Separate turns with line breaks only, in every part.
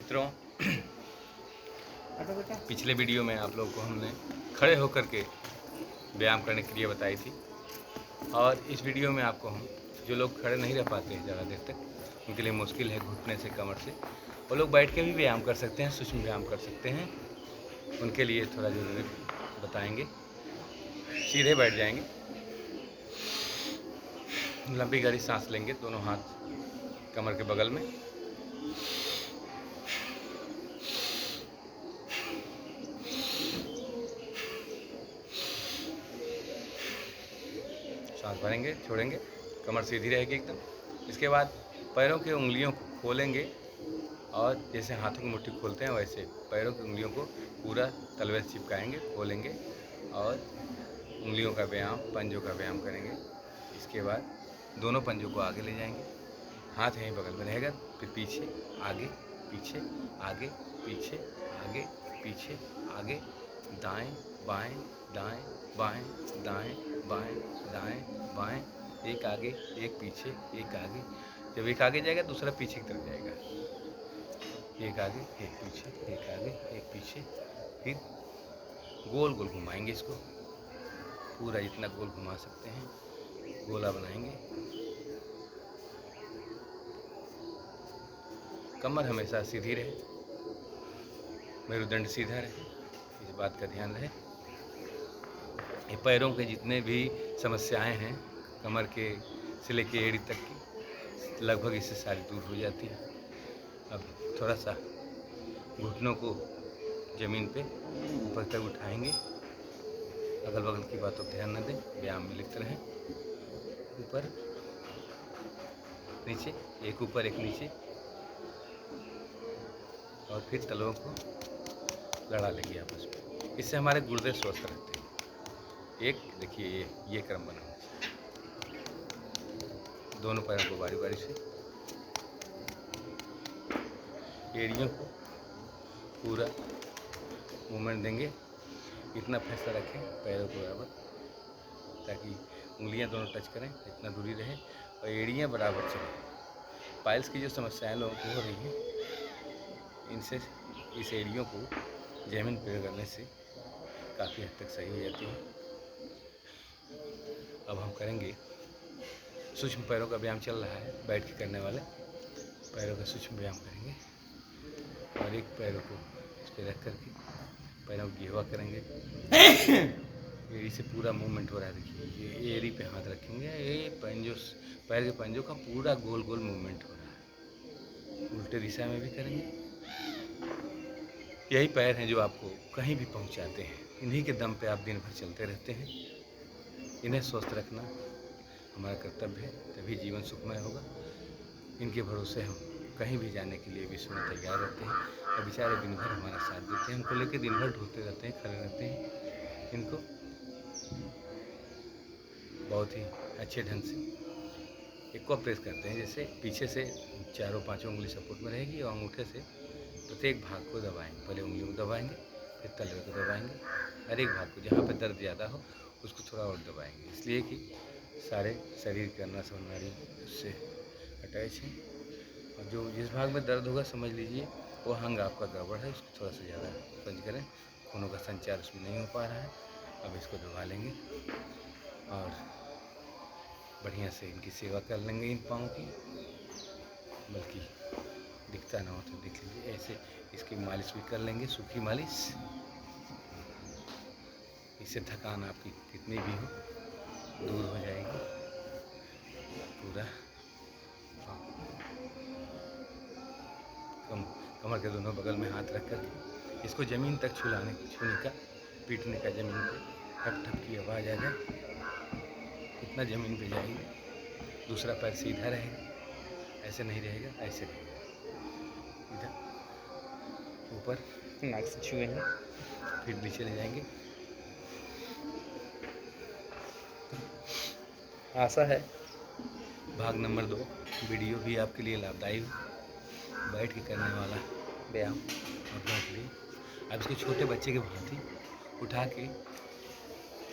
मित्रों, पिछले वीडियो में आप लोगों को हमने खड़े होकर के व्यायाम करने के लिए बताई थी और इस वीडियो में आपको हम जो लोग खड़े नहीं रह पाते हैं ज़्यादा देर तक, उनके लिए मुश्किल है घुटने से कमर से, वो लोग बैठ के भी व्यायाम कर सकते हैं, सूक्ष्म व्यायाम कर सकते हैं। उनके लिए थोड़ा ज़रूरी बताएंगे। सीधे बैठ जाएंगे, लंबी गहरी सांस लेंगे, दोनों हाथ कमर के बगल में, सांस भरेंगे, छोड़ेंगे, कमर सीधी रहेगी एकदम। इसके बाद पैरों की उंगलियों को खोलेंगे और जैसे हाथों की मुट्ठी खोलते हैं वैसे पैरों की उंगलियों को पूरा तलवे से चिपकाएंगे, खोलेंगे और उंगलियों का व्यायाम, पंजों का व्यायाम करेंगे। इसके बाद दोनों पंजों को आगे ले जाएंगे, हाथ यहीं बगल में रहेगा, फिर पीछे आगे पीछे आगे पीछे आगे पीछे आगे, दाएं बाएं दाएं बाएं दाएं बाएं दाएं बाएं, एक आगे एक पीछे एक आगे। जब एक आगे जाएगा दूसरा पीछे की तरफ जाएगा, एक आगे एक पीछे एक आगे एक पीछे। फिर गोल गोल घुमाएंगे इसको, पूरा इतना गोल घुमा सकते हैं, गोला बनाएंगे। कमर हमेशा सीधी रहे, मेरुदंड सीधा रहे, इस बात का ध्यान रहे। ये पैरों के जितने भी समस्याएं हैं कमर के से लेके एड़ी तक की, लगभग इससे सारी दूर हो जाती है। अब थोड़ा सा घुटनों को ज़मीन पे ऊपर तक उठाएंगे, अगल बगल की बातों पर ध्यान न दें, व्यायाम में लिखते रहें। ऊपर नीचे, एक ऊपर एक नीचे, और फिर तलवों को लड़ा लेंगे आपस में। इससे हमारे गुर्दे स्वस्थ रहते हैं। एक देखिए ये क्रम बना, दोनों पैरों को बारी बारी से, एड़ियों को पूरा मूवमेंट देंगे। इतना फैसला रखें पैरों को बराबर, ताकि उंगलियां दोनों टच करें, इतना दूरी रहे और एड़ियां बराबर चलें। पाइल्स की जो समस्याएं लोगों को हो रही हैं, इनसे इस एड़ियों को ज़मीन पर करने से काफ़ी हद तक सही हो जाती है। अब हम करेंगे सूक्ष्म पैरों का व्यायाम चल रहा है, बैठ के करने वाले पैरों का सूक्ष्म व्यायाम करेंगे। और एक पैरों को इस पर रख करके पैरों की घेवा करेंगे, एड़ी से पूरा मूवमेंट हो रहा है। देखिए ये एड़ी पे हाथ रखेंगे, ये पंजों, पैर के पंजों का पूरा गोल गोल मूवमेंट हो रहा है। उल्टे दिशा में भी करेंगे। यही पैर हैं जो आपको कहीं भी पहुंचाते हैं, इन्हीं के दम पे आप दिन भर चलते रहते हैं। इन्हें स्वस्थ रखना हमारा कर्तव्य है, तभी जीवन सुखमय होगा। इनके भरोसे हम कहीं भी जाने के लिए विश्व में तैयार रहते हैं और बेचारे दिन भर हमारा साथ देते हैं, हमको लेके दिन भर ढूंढते रहते हैं, खड़े रहते हैं। इनको बहुत ही अच्छे ढंग से एक को प्रेस करते हैं, जैसे पीछे से चारों पांचों उंगली सपोर्ट में रहेगी और अंगूठे से प्रत्येक भाग को दबाएंगे। पहले उंगलियों को दबाएंगे, फिर तलवे को दबाएंगे, हर एक भाग को जहाँ पर दर्द ज़्यादा हो उसको थोड़ा और दबाएंगे, इसलिए कि सारे शरीर के नस और नाड़ी उससे अटैच हैं। और जो जिस भाग में दर्द होगा समझ लीजिए वो अंग आपका गड़बड़ है, उसको थोड़ा सा ज़्यादा बंद करें, खूनों का संचार उसमें नहीं हो पा रहा है। अब इसको दबा लेंगे और बढ़िया से इनकी सेवा कर लेंगे, इन पाँव की। बल्कि दिखता ना हो तो देख लीजिए, ऐसे इसकी मालिश भी कर लेंगे, सूखी मालिश। इससे थकान आपकी कितनी भी हो दूर हो जाएगी पूरा। कमर के दोनों बगल में हाथ रख कर इसको ज़मीन तक छूने का, पीटने का, ज़मीन पे ठप ठप की आवाज़ आ जाए, इतना ज़मीन पे जाएगी। दूसरा पैर सीधा रहेगा, ऐसे नहीं रहेगा, ऐसे रहेगा, इधर ऊपर नाक से छुएंगे, फिर नीचे ले जाएंगे। आशा है भाग नंबर 2 वीडियो भी आपके लिए लाभदायी हो, बैठ के करने वाला व्यायाम आप लोगों के लिए। अब इसको छोटे बच्चे के भांति उठा के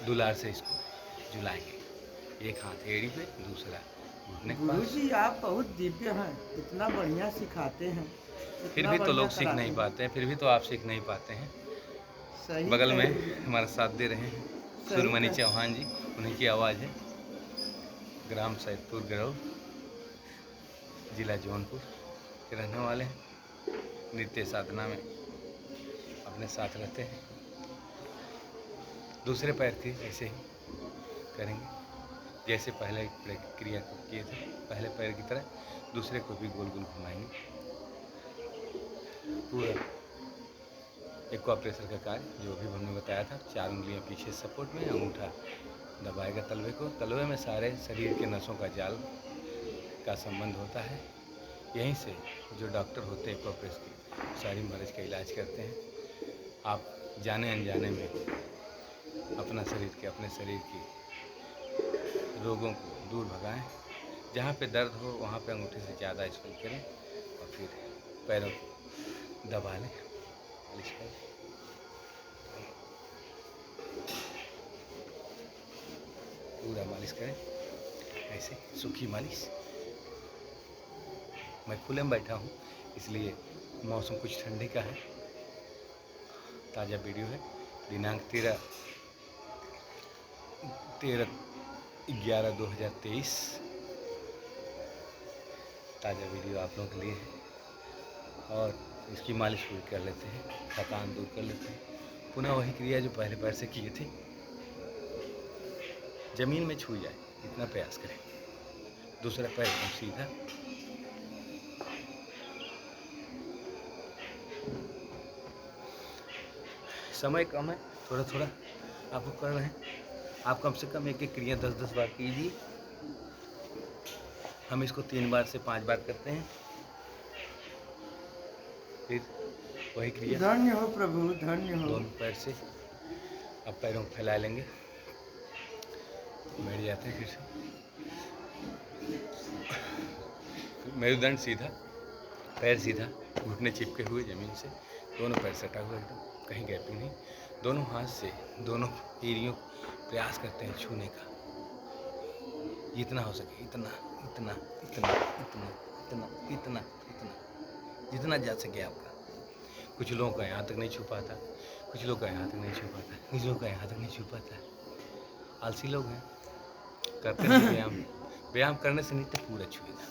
दुलार से इसको झुलाएंगे, एक हाथ एड़ी पे, दूसरा घुटने के पास।
गुरुजी आप बहुत दिव्य हैं, इतना बढ़िया सिखाते हैं।
फिर भी तो लोग सीख नहीं पाते हैं, फिर भी तो आप सीख नहीं पाते हैं।
सही
बगल में
कहे।
हमारा साथ दे रहे हैं
सही
सुरमणि
कहे।
चौहान जी, उन्हीं की आवाज़ है। ग्राम सैदपुर गरौल, जिला जौनपुर के रहने वाले हैं। नृत्य साधना में अपने साथ रहते हैं। दूसरे पैर की ऐसे ही करेंगे जैसे पहले क्रिया किए थे, पहले पैर की तरह दूसरे को भी गोल गोल घुमाएंगे। पूरा एक्वा प्रेशर का कार्य जो अभी हमने बताया था, 4 उंगलियां पीछे सपोर्ट में, अंगूठा दबाएगा तलवे को। तलवे में सारे शरीर के नसों का जाल का संबंध होता है। यहीं से जो डॉक्टर होते हैं एक्वा प्रेस के, सारी मरीज का इलाज करते हैं। आप जाने अनजाने में अपने शरीर की रोगों को दूर भगाएं। जहाँ पे दर्द हो वहाँ पे अंगूठे से ज़्यादा स्पर्श करें और फिर पैरों को दबा लें, मालिश करें। पूरा मालिश करें ऐसे, सूखी मालिश। मैं खुले में बैठा हूँ इसलिए मौसम कुछ ठंडी का है। ताज़ा वीडियो है, दिनांक 13/11/2023। ताज़ा वीडियो आप लोगों के लिए है और इसकी मालिश पूरी कर लेते हैं, थकान दूर कर लेते हैं। पुनः वही क्रिया जो पहले पैर से किए थे, ज़मीन में छू जाए इतना प्रयास करें। दूसरा पैर एकदम सीधा। समय कम है, थोड़ा थोड़ा आपको कर रहे हैं। आप कम से कम एक एक क्रिया 10-10 बार कीजिए। हम इसको 3 बार से 5 बार करते हैं। फिर वही क्रिया
धन्य हो प्रभु, धन्य हो।
दोनों पैर से अब पैरों को फैला लेंगे, बैठ जाते हैं। फिर से मेरुदंड सीधा, पैर सीधा, घुटने चिपके हुए ज़मीन से, दोनों पैर सटा हुआ एकदम, कहीं गैपिंग नहीं। दोनों हाथ से दोनों एरियों प्रयास करते हैं छूने का, जितना हो सके इतना इतना इतना इतना इतना इतना इतना, जितना जा सके आपका। कुछ लोगों का यहाँ तक नहीं छू पाता, कुछ लोग का यहाँ तक नहीं छू पाता, कुछ लोग का यहाँ तक नहीं छू पाता। आलसी लोग हैं, करते नहीं व्यायाम। व्यायाम करने से नहीं तो पूरा छुएगा,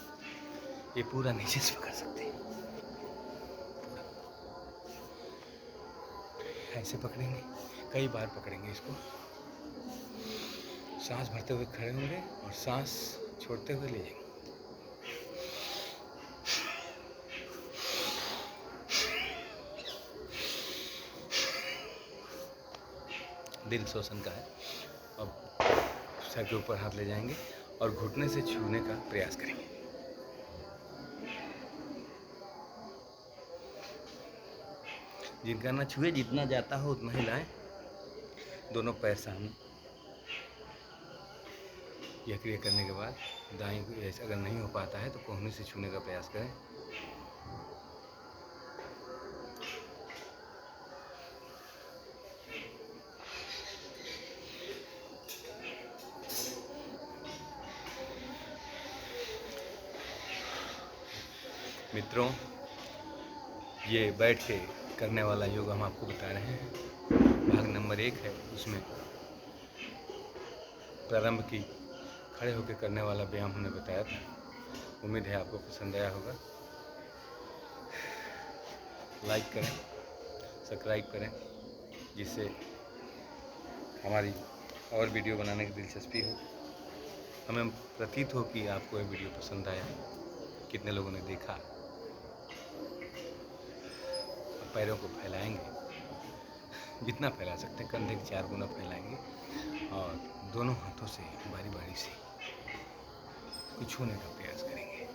ये पूरा नीचे से पकड़ सकते हैं। ऐसे पकड़ेंगे, कई बार पकड़ेंगे इसको। सांस भरते हुए खड़े होंगे और सांस छोड़ते हुए ले जाएंगे। दिल शोषण का है। अब सर के ऊपर हाथ ले जाएंगे और घुटने से छूने का प्रयास करेंगे। जिनका ना छुए, जितना जाता हो उतना ही लाएं। दोनों पैर सामने। यह क्रिया करने के बाद दाएं ऐसे अगर नहीं हो पाता है तो कोहनी से छूने का प्रयास करें। मित्रों, ये बैठ के करने वाला योग हम आपको बता रहे हैं। भाग नंबर 1 है, उसमें प्रारंभ की खड़े होकर करने वाला व्यायाम हमने बताया था। उम्मीद है आपको पसंद आया होगा। लाइक करें, सब्सक्राइब करें, जिससे हमारी और वीडियो बनाने की दिलचस्पी हो। हमें प्रतीत हो कि आपको ये वीडियो पसंद आया, कितने लोगों ने देखा। पैरों को फैलाएंगे, जितना फैला सकते हैं, कंधे के 4 गुना फैलाएंगे और दोनों हाथों से बारी बारी से कुछ छूने का प्रयास करेंगे।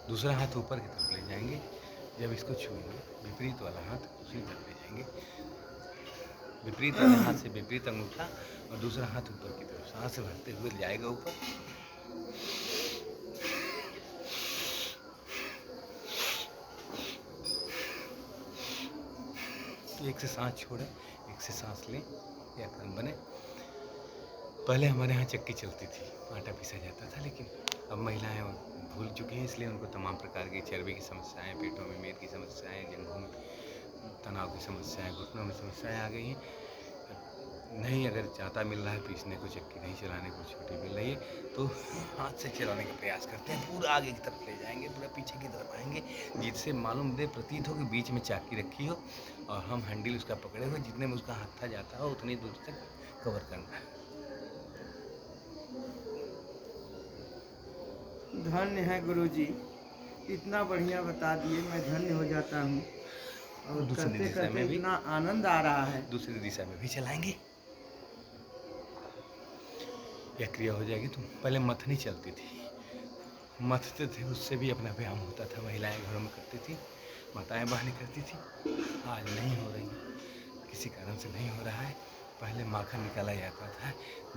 दूसरा हाथ ऊपर की तरफ ले जाएंगे। जब इसको छूएंगे, विपरीत वाला हाथ दूसरी तरफ ले जाएंगे। विपरीत वाले हाथ से विपरीत अंगूठा और दूसरा हाथ ऊपर की तरफ सांस भरते हुए जाएगा ऊपर। एक से सांस छोड़ें, एक से सांस लें, यह क्रम बने। पहले हमारे यहाँ चक्की चलती थी, आटा पीसा जाता था, लेकिन अब महिलाएं भूल चुकी हैं, इसलिए उनको तमाम प्रकार की चर्बी की समस्याएं, पेटों में मेद की समस्याएं, जंघों में तनाव की समस्याएं, घुटनों में समस्याएं आ गई हैं। नहीं अगर आटा मिल रहा है पीसने को, चक्की नहीं चलाने को छोटी मिल रही है, तो हाथ से चलाने का प्रयास करते हैं। पूरा आगे की तरफ ले जाएंगे, पूरा पीछे की तरफ आएंगे, जिससे मालूम दे प्रतीत हो कि बीच में चाकी रखी हो और हम हैंडल उसका पकड़े हुए, जितने में उसका हत्था जाता हो उतनी दूर तक कवर करना है।
धन्य है गुरुजी, इतना बढ़िया बता दिए, मैं धन्य हो जाता हूँ। और
दूसरी
करते
दिशा
करते
में भी
इतना आनंद आ रहा है।
दूसरी दिशा में भी चलाएंगे। यह क्रिया हो जाएगी। तो पहले मथनी चलती थी, मथते थे, उससे भी अपना व्यायाम होता था। महिलाएं घरों में करती थी, माताएं बहनें करती थी। आज नहीं हो रही, किसी कारण से नहीं हो रहा है। पहले माखन निकाला जाता था,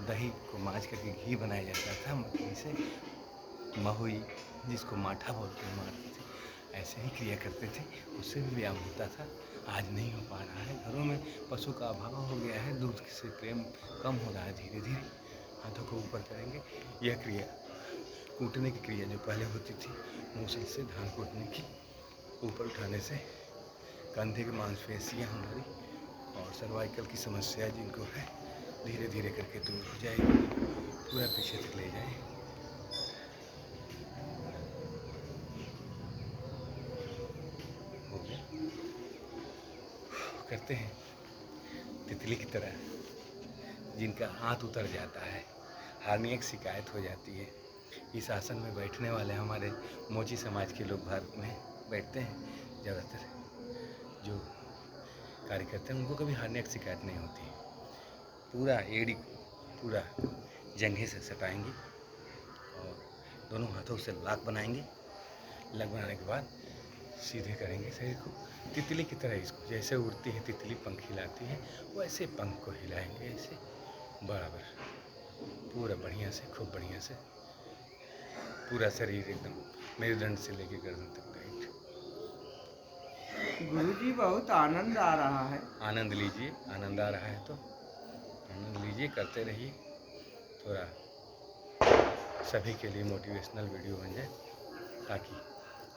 दही को माँज करके घी बनाया जाता था, मथनी से महुई, जिसको माठा बोलते हैं, मारते थे, ऐसे ही क्रिया करते थे, उससे भी व्यायाम होता था। आज नहीं हो पा रहा है। घरों में पशु का अभाव हो गया है, दूध से प्रेम कम हो रहा है। धीरे धीरे हाथों को ऊपर करेंगे। यह क्रिया कूटने की क्रिया जो पहले होती थी, मूसल से धान कूटने की, ऊपर उठाने से कंधे की मांसपेशियाँ हमारी और सर्वाइकल की समस्या जिनको है, धीरे धीरे करके दूर हो जाएगी। पूरा पीछे तक ले जाए। हो गया। करते हैं तितली की तरह, जिनका हाथ उतर जाता है, हार्निया की शिकायत हो जाती है। इस आसन में बैठने वाले हमारे मोची समाज के लोग भारत में बैठते हैं, ज़्यादातर जो कार्य करते हैं उनको कभी हार्निया की शिकायत नहीं होती। पूरा एड़ी पूरा जंघे से सटाएंगे और दोनों हाथों से लाक बनाएंगे। लाक बनाने के बाद सीधे करेंगे शरीर को, तितली की तरह। इसको जैसे उड़ती है तितली, पंख हिलाती है, वैसे पंख को हिलाएंगे ऐसे बराबर, पूरा बढ़िया से, खूब बढ़िया से। पूरा शरीर एकदम मेरुदंड से लेकर गर्दन तक टाइट।
गुरुजी बहुत आनंद आ रहा है।
आनंद लीजिए, आनंद आ रहा है तो आनंद लीजिए, करते रहिए। थोड़ा सभी के लिए मोटिवेशनल वीडियो बन जाए, ताकि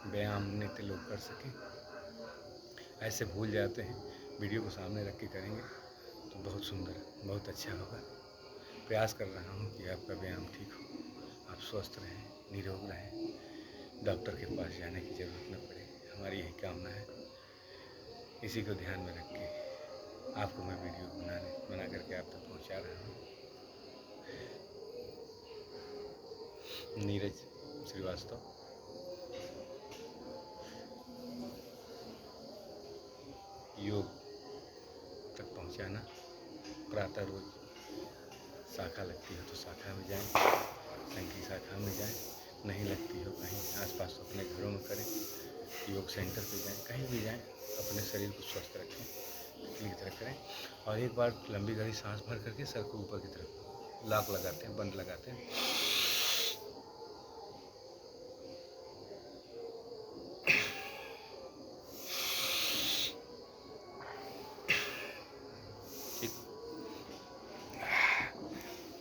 व्यायाम नित्य लोग कर सकें। ऐसे भूल जाते हैं, वीडियो को सामने रख के करेंगे तो बहुत सुंदर, बहुत अच्छा होगा। प्रयास कर रहा हूँ कि आपका व्यायाम ठीक हो, आप स्वस्थ रहें, निरोग रहें, डॉक्टर के पास जाने की ज़रूरत न पड़े, हमारी यही कामना है। इसी को ध्यान में रख के आपको मैं वीडियो बना करके आप तक पहुँचा रहा हूँ। नीरज श्रीवास्तव। योग तक पहुँचाना। प्रातः रोज शाखा लगती हो तो शाखा में जाएं, संघ की शाखा में जाएं, नहीं लगती हो कहीं आसपास तो अपने घरों में करें, योग सेंटर पे जाएं, कहीं भी जाएं, अपने शरीर को स्वस्थ रखें, तितली की तरह करें। और एक बार लंबी गहरी सांस भर करके सर को ऊपर की तरफ लॉक लगाते हैं, बंद लगाते हैं। ठीक,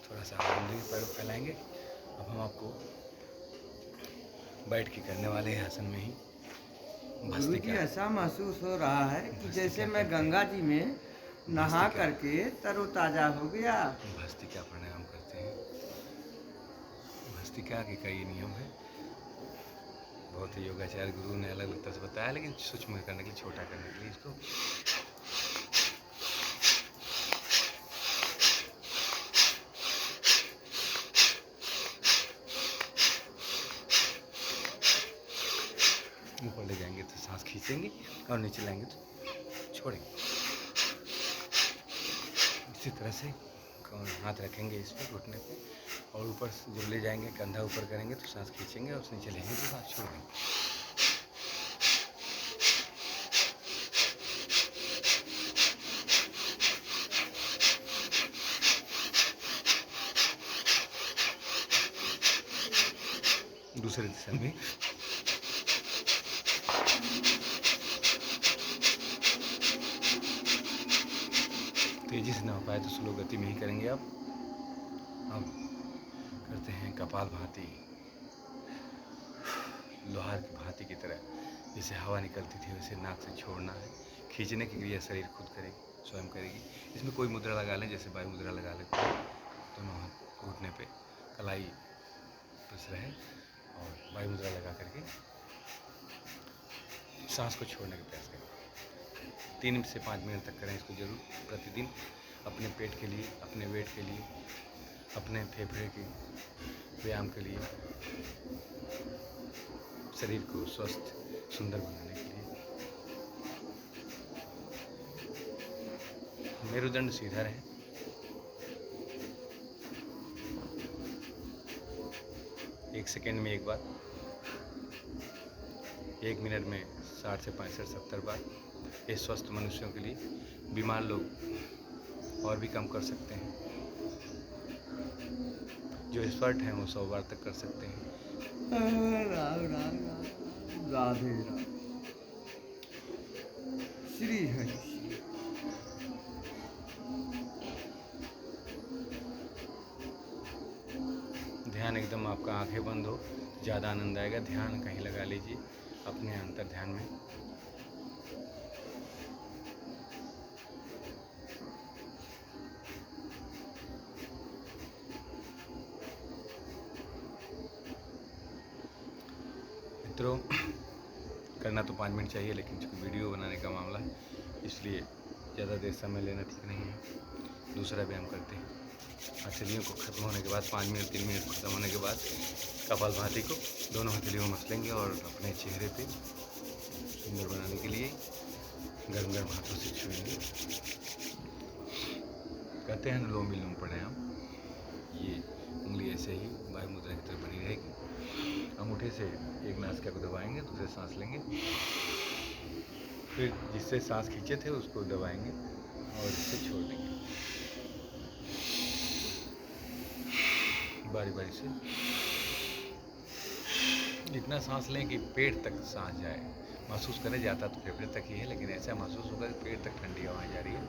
थोड़ा सा आराम देंगे, पैर फैलाएंगे। अब हम आपको बैठ के करने वाले हैं आसन में ही
गुरुजी
भस्त्रिका।
ऐसा महसूस हो रहा है कि जैसे
भस्त्रिका
मैं
करते हैं।
गंगा जी में नहा
भस्त्रिका।
करके तरोताजा हो गया।
भस्त्रिका प्राणायाम करते हैं। भस्त्रिका के कई नियम हैं, बहुत ही योगाचार्य गुरु ने अलग अलग तरह से बताया, लेकिन सूक्ष्म करने के लिए, छोटा करने के लिए इसको ऊपर ले जाएंगे तो सांस खींचेंगे और नीचे लाएंगे तो छोड़ेंगे। इसी तरह से हाथ रखेंगे इस पर, घुटने पे, और ऊपर जब ले जाएंगे कंधा ऊपर करेंगे तो सांस खींचेंगे और नीचे लेंगे तो सांस छोड़ देंगे। दूसरे दिशा में तेजी से ना हो पाए तो स्लो गति में ही करेंगे आप। अब करते हैं कपाल भाती, लोहार की भाती की तरह जैसे हवा निकलती थी वैसे नाक से छोड़ना है। खींचने की क्रिया शरीर खुद करेगी, स्वयं करेगी। इसमें कोई मुद्रा लगा लें, जैसे वायु मुद्रा लगा लेते हैं। दोनों हाथ घुटने पे, कलाई प्रेस रहे और वायु मुद्रा लगा करके सांस को छोड़ने का प्रयास करें। 3 से 5 मिनट तक करें इसको जरूर प्रतिदिन, अपने पेट के लिए, अपने वेट के लिए, अपने फेफड़े के व्यायाम के लिए, शरीर को स्वस्थ सुंदर बनाने के लिए। मेरुदंड सीधा रहे। एक सेकेंड में एक बार, 1 मिनट में 60 से 65 70 बार। ये स्वस्थ मनुष्यों के लिए, बीमार लोग और भी कम कर सकते हैं। जो एक्सपर्ट हैं वो 100 बार तक कर सकते हैं।
राम राम राम राधे राधे श्री हरि।
ध्यान एकदम आपका आंखें बंद हो, ज़्यादा आनंद आएगा। ध्यान कहीं लगा लीजिए अपने अंतर ध्यान में। मित्रों, करना तो 5 मिनट चाहिए, लेकिन चूँकि वीडियो बनाने का मामला है इसलिए ज़्यादा देर समय लेना ठीक नहीं है। दूसरा व्यायाम करते हैं। हथेलियों को खत्म होने के बाद 5 मिनट 3 मिनट खत्म होने के बाद कपालभाति को दोनों हथेलियों में मसलेंगे और अपने चेहरे पे सुंदर बनाने के लिए गर्म गर्म हाथों से छुएंगे। कहते हैं अनुलोम विलोम प्राणायाम। ये उंगली ऐसे ही वायु मुद्रा की तरफ बनी रहेगी। अंगूठे से एक नासिका को दबाएंगे, दूसरे सांस लेंगे, फिर जिससे सांस खींचे थे उसको दबाएंगे और इससे छोड़ देंगे। बारी बारी से इतना सांस लें कि पेट तक सांस जाए। महसूस करें, जाता तो फेफड़े तक ही है, लेकिन ऐसा महसूस होगा कि पेट तक ठंडी हवा जा रही है।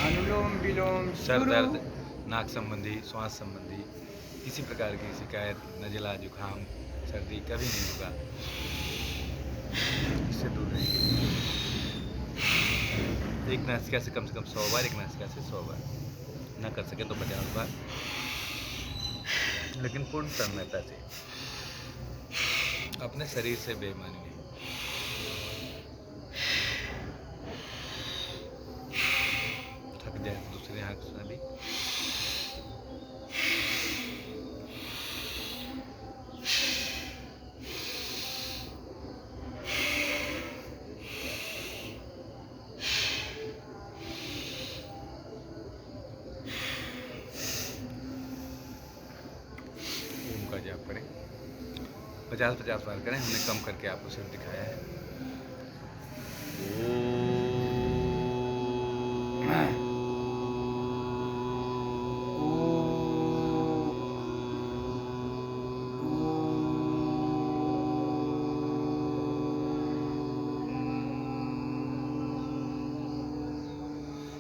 अनुलोम विलोम
सर
शुरू।
दर्द, नाक संबंधी, श्वास संबंधी किसी प्रकार की शिकायत, नज़ला, जुकाम, सर्दी कभी नहीं होगा। इससे दूर रहेंगे। एक नासिका से कम 100 बार, एक नासिका से 100 बार, ना कर सके तो 50 बार, लेकिन पूर्ण तन्मयता से, अपने शरीर से बेईमानी नहीं। थक जाए तो दूसरे हाथ से भी। ओम का जाप करें, 50-50 बार करें। हमने कम करके आपको सिर्फ दिखाया है।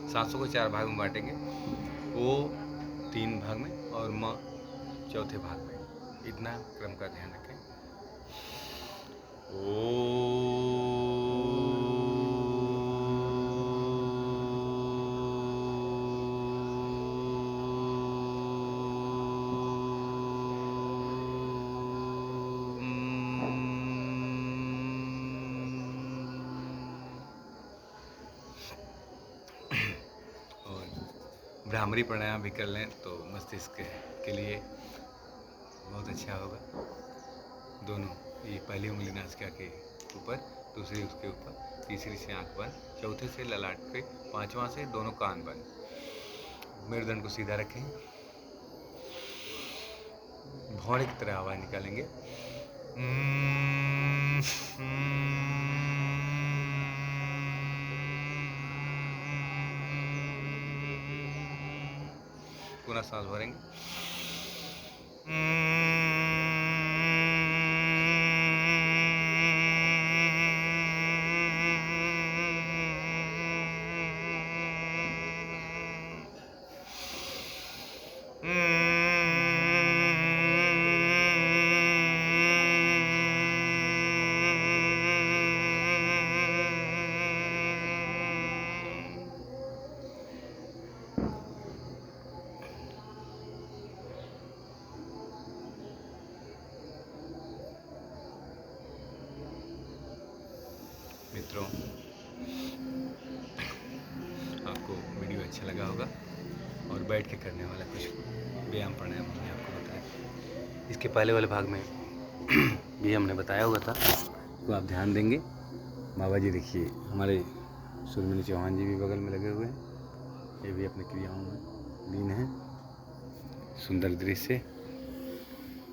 सांसों को 4 भाग में बांटेंगे। ओ 3 भाग में और म चौथे भाग में। इतना क्रम का ध्यान रखें। भ्रामरी प्राणायाम भी कर लें तो मस्तिष्क के लिए बहुत अच्छा होगा। दोनों, ये पहली उंगली नासिका के ऊपर, दूसरी उसके ऊपर, तीसरी से आंख बंद, चौथे से ललाट पे, 5वां से दोनों कान बंद। मेरुदंड को सीधा रखें। भौंरे की तरह आवाज निकालेंगे। पुनः सांस भरेंगे। मित्रों, आपको वीडियो अच्छा लगा होगा और बैठ के करने वाला कुछ व्यायाम प्राणायाम हमने आपको बताया। इसके पहले वाले भाग में भी हमने बताया हुआ था, तो आप ध्यान देंगे। बाबा जी देखिए, हमारे सुरमणि चौहान जी भी बगल में लगे हुए हैं, ये भी अपनी क्रियाओं में लीन हैं। सुंदर दृश्य,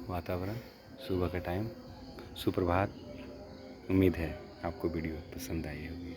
वातावरण, सुबह का टाइम, सुप्रभात। उम्मीद है आपको वीडियो पसंद आई होगी।